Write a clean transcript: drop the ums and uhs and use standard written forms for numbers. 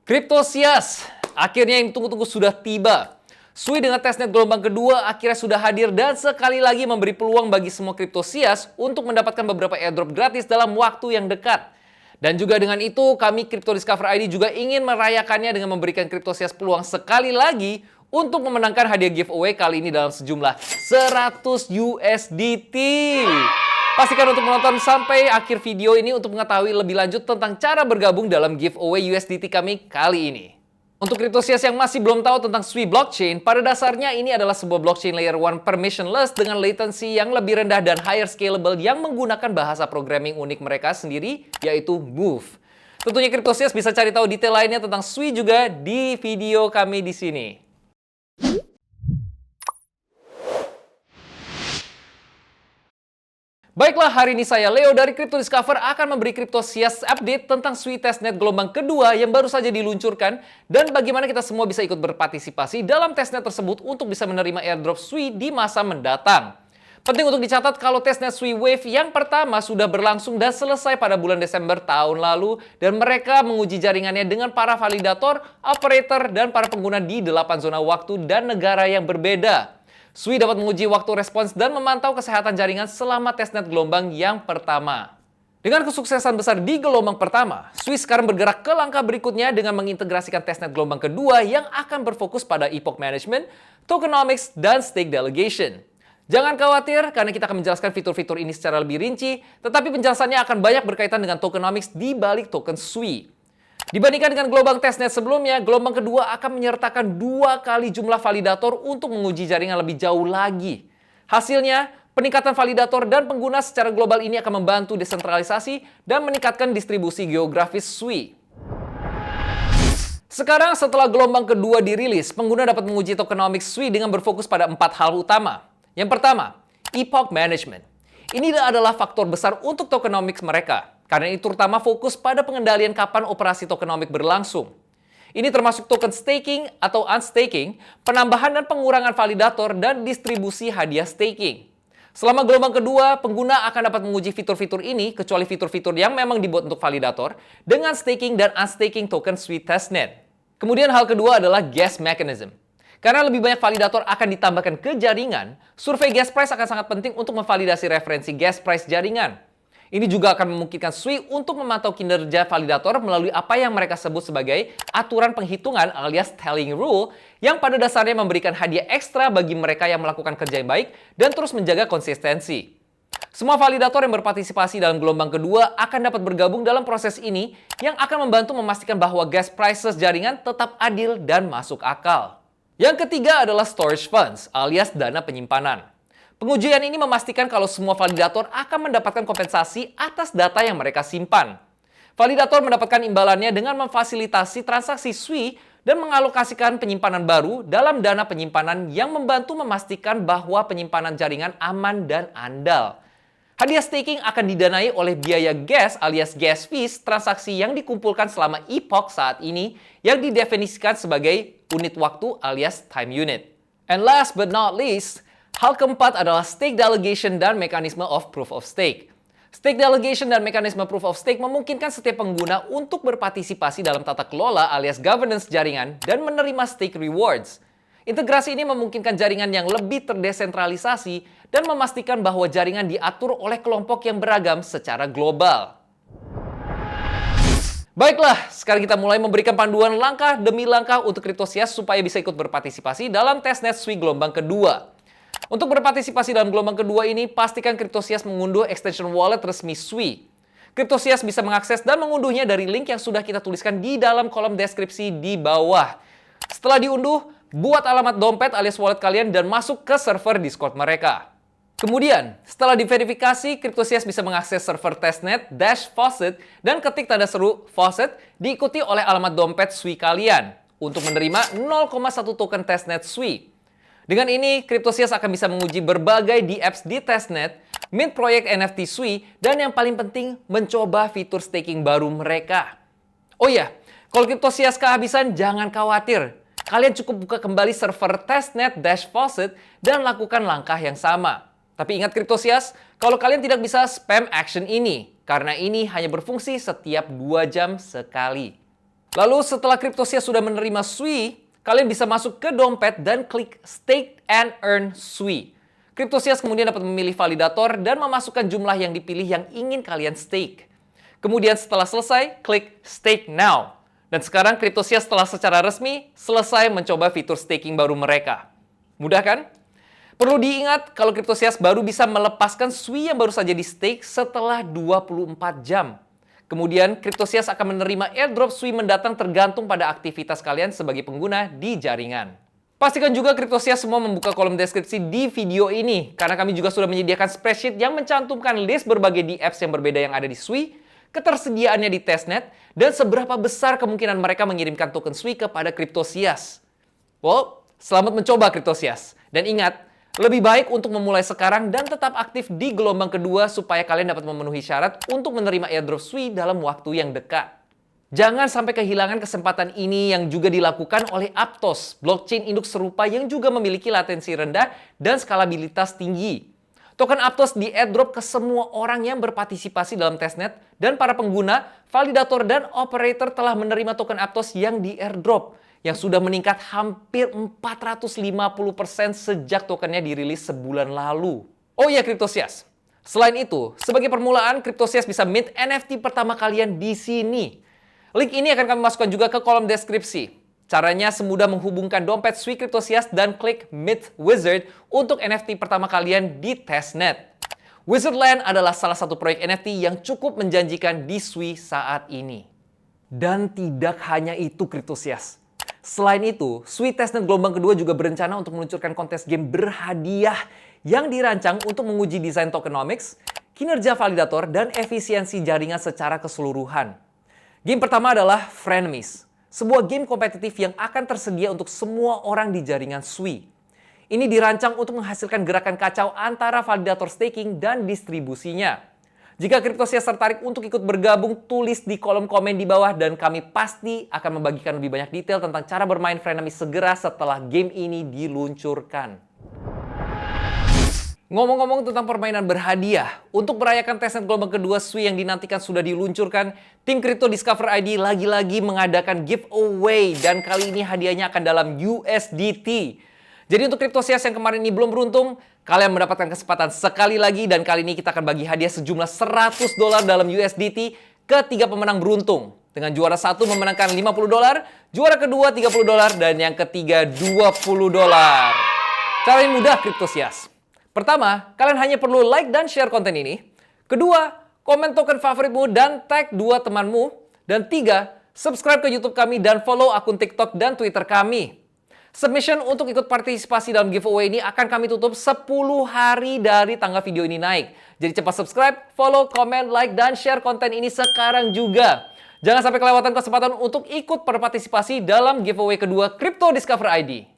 Cryptosias, akhirnya yang tunggu-tunggu sudah tiba. Sui dengan testnet gelombang kedua akhirnya sudah hadir dan sekali lagi memberi peluang bagi semua Cryptosias untuk mendapatkan beberapa airdrop gratis dalam waktu yang dekat. Dan juga dengan itu, kami Crypto Discover ID juga ingin merayakannya dengan memberikan Cryptosias peluang sekali lagi untuk memenangkan hadiah giveaway kali ini dalam sejumlah 100 USDT. Pastikan untuk menonton sampai akhir video ini untuk mengetahui lebih lanjut tentang cara bergabung dalam giveaway USDT kami kali ini. Untuk Cryptosias yang masih belum tahu tentang Sui Blockchain, pada dasarnya ini adalah sebuah blockchain layer 1 permissionless dengan latency yang lebih rendah dan higher scalable yang menggunakan bahasa programming unik mereka sendiri, yaitu Move. Tentunya Cryptosias bisa cari tahu detail lainnya tentang Sui juga di video kami di sini. Baiklah, hari ini saya, Leo dari Crypto Discover, akan memberi Cryptosias update tentang Sui testnet gelombang kedua yang baru saja diluncurkan dan bagaimana kita semua bisa ikut berpartisipasi dalam testnet tersebut untuk bisa menerima airdrop Sui di masa mendatang. Penting untuk dicatat kalau testnet Sui Wave yang pertama sudah berlangsung dan selesai pada bulan Desember tahun lalu dan mereka menguji jaringannya dengan para validator, operator, dan para pengguna di 8 zona waktu dan negara yang berbeda. Sui dapat menguji waktu respons dan memantau kesehatan jaringan selama testnet gelombang yang pertama. Dengan kesuksesan besar di gelombang pertama, Sui sekarang bergerak ke langkah berikutnya dengan mengintegrasikan testnet gelombang kedua yang akan berfokus pada epoch management, tokenomics, dan stake delegation. Jangan khawatir karena kita akan menjelaskan fitur-fitur ini secara lebih rinci, tetapi penjelasannya akan banyak berkaitan dengan tokenomics di balik token Sui. Dibandingkan dengan gelombang testnet sebelumnya, gelombang kedua akan menyertakan 2 kali jumlah validator untuk menguji jaringan lebih jauh lagi. Hasilnya, peningkatan validator dan pengguna secara global ini akan membantu desentralisasi dan meningkatkan distribusi geografis Sui. Sekarang setelah gelombang kedua dirilis, pengguna dapat menguji tokenomics Sui dengan berfokus pada 4 hal utama. Yang pertama, epoch management. Ini adalah faktor besar untuk tokenomics mereka. Karena itu terutama fokus pada pengendalian kapan operasi tokenomic berlangsung. Ini termasuk token staking atau unstaking, penambahan dan pengurangan validator, dan distribusi hadiah staking. Selama gelombang kedua, pengguna akan dapat menguji fitur-fitur ini, kecuali fitur-fitur yang memang dibuat untuk validator, dengan staking dan unstaking token Sui testnet. Kemudian hal kedua adalah gas mechanism. Karena lebih banyak validator akan ditambahkan ke jaringan, survei gas price akan sangat penting untuk memvalidasi referensi gas price jaringan. Ini juga akan memungkinkan Sui untuk memantau kinerja validator melalui apa yang mereka sebut sebagai aturan penghitungan alias telling rule yang pada dasarnya memberikan hadiah ekstra bagi mereka yang melakukan kerja yang baik dan terus menjaga konsistensi. Semua validator yang berpartisipasi dalam gelombang kedua akan dapat bergabung dalam proses ini yang akan membantu memastikan bahwa gas prices jaringan tetap adil dan masuk akal. Yang ketiga adalah storage funds alias dana penyimpanan. Pengujian ini memastikan kalau semua validator akan mendapatkan kompensasi atas data yang mereka simpan. Validator mendapatkan imbalannya dengan memfasilitasi transaksi Sui dan mengalokasikan penyimpanan baru dalam dana penyimpanan yang membantu memastikan bahwa penyimpanan jaringan aman dan andal. Hadiah staking akan didanai oleh biaya gas alias gas fees transaksi yang dikumpulkan selama epoch saat ini yang didefinisikan sebagai unit waktu alias time unit. And last but not least, hal keempat adalah stake delegation dan mekanisme of proof of stake. Stake delegation dan mekanisme proof of stake memungkinkan setiap pengguna untuk berpartisipasi dalam tata kelola alias governance jaringan dan menerima stake rewards. Integrasi ini memungkinkan jaringan yang lebih terdesentralisasi dan memastikan bahwa jaringan diatur oleh kelompok yang beragam secara global. Baiklah, sekarang kita mulai memberikan panduan langkah demi langkah untuk Cryptosias supaya bisa ikut berpartisipasi dalam testnet Sui gelombang kedua. Untuk berpartisipasi dalam gelombang kedua ini, pastikan Cryptosias mengunduh extension wallet resmi Sui. Cryptosias bisa mengakses dan mengunduhnya dari link yang sudah kita tuliskan di dalam kolom deskripsi di bawah. Setelah diunduh, buat alamat dompet alias wallet kalian dan masuk ke server Discord mereka. Kemudian, setelah diverifikasi, Cryptosias bisa mengakses server testnet-faucet dan ketik tanda seru faucet diikuti oleh alamat dompet Sui kalian untuk menerima 0,1 token testnet Sui. Dengan ini, Cryptosias akan bisa menguji berbagai dApps di testnet, mint proyek NFT Sui, dan yang paling penting, mencoba fitur staking baru mereka. Oh ya, kalau Cryptosias kehabisan, jangan khawatir. Kalian cukup buka kembali server testnet-faucet dan lakukan langkah yang sama. Tapi ingat Cryptosias, kalau kalian tidak bisa spam action ini, karena ini hanya berfungsi setiap 2 jam sekali. Lalu setelah Cryptosias sudah menerima Sui, kalian bisa masuk ke dompet dan klik Stake and Earn Sui. Cryptosias kemudian dapat memilih validator dan memasukkan jumlah yang dipilih yang ingin kalian stake. Kemudian setelah selesai, klik Stake Now. Dan sekarang Cryptosias telah secara resmi selesai mencoba fitur staking baru mereka. Mudah kan? Perlu diingat kalau Cryptosias baru bisa melepaskan Sui yang baru saja di stake setelah 24 jam. Kemudian, Cryptosias akan menerima airdrop Sui mendatang tergantung pada aktivitas kalian sebagai pengguna di jaringan. Pastikan juga Cryptosias semua membuka kolom deskripsi di video ini, karena kami juga sudah menyediakan spreadsheet yang mencantumkan list berbagai DApps yang berbeda yang ada di Sui, ketersediaannya di testnet, dan seberapa besar kemungkinan mereka mengirimkan token Sui kepada Cryptosias. Well, selamat mencoba Cryptosias. Dan ingat, lebih baik untuk memulai sekarang dan tetap aktif di gelombang kedua supaya kalian dapat memenuhi syarat untuk menerima airdrop Sui dalam waktu yang dekat. Jangan sampai kehilangan kesempatan ini yang juga dilakukan oleh Aptos, blockchain induk serupa yang juga memiliki latensi rendah dan skalabilitas tinggi. Token Aptos di airdrop ke semua orang yang berpartisipasi dalam testnet dan para pengguna, validator, dan operator telah menerima token Aptos yang di airdrop, yang sudah meningkat hampir 450% sejak tokennya dirilis sebulan lalu. Oh iya Cryptosias, selain itu, sebagai permulaan Cryptosias bisa mint NFT pertama kalian di sini. Link ini akan kami masukkan juga ke kolom deskripsi. Caranya semudah menghubungkan dompet Sui Cryptosias dan klik Mint Wizard untuk NFT pertama kalian di testnet. Wizardland adalah salah satu proyek NFT yang cukup menjanjikan di Sui saat ini. Dan tidak hanya itu Cryptosias. Selain itu, Sui testnet gelombang kedua juga berencana untuk meluncurkan kontes game berhadiah yang dirancang untuk menguji desain tokenomics, kinerja validator, dan efisiensi jaringan secara keseluruhan. Game pertama adalah Frenemies, sebuah game kompetitif yang akan tersedia untuk semua orang di jaringan Sui. Ini dirancang untuk menghasilkan gerakan kacau antara validator staking dan distribusinya. Jika Cryptosias tertarik untuk ikut bergabung, tulis di kolom komen di bawah dan kami pasti akan membagikan lebih banyak detail tentang cara bermain Frenemies segera setelah game ini diluncurkan. Ngomong-ngomong tentang permainan berhadiah, untuk merayakan testnet gelombang kedua Sui yang dinantikan sudah diluncurkan, tim Crypto Discover ID lagi-lagi mengadakan giveaway dan kali ini hadiahnya akan dalam USDT. Jadi untuk Cryptosias yang kemarin ini belum beruntung, kalian mendapatkan kesempatan sekali lagi dan kali ini kita akan bagi hadiah sejumlah $100 dalam USDT ke 3 pemenang beruntung. Dengan juara 1 memenangkan $50, juara kedua $30, dan yang ketiga $20. Caranya mudah Cryptosias. Pertama, kalian hanya perlu like dan share konten ini. Kedua, komen token favoritmu dan tag 2 temanmu. Dan 3, subscribe ke YouTube kami dan follow akun TikTok dan Twitter kami. Submission untuk ikut partisipasi dalam giveaway ini akan kami tutup 10 hari dari tanggal video ini naik. Jadi cepat subscribe, follow, komen, like, dan share konten ini sekarang juga. Jangan sampai kelewatan kesempatan untuk ikut berpartisipasi dalam giveaway kedua Crypto Discover ID.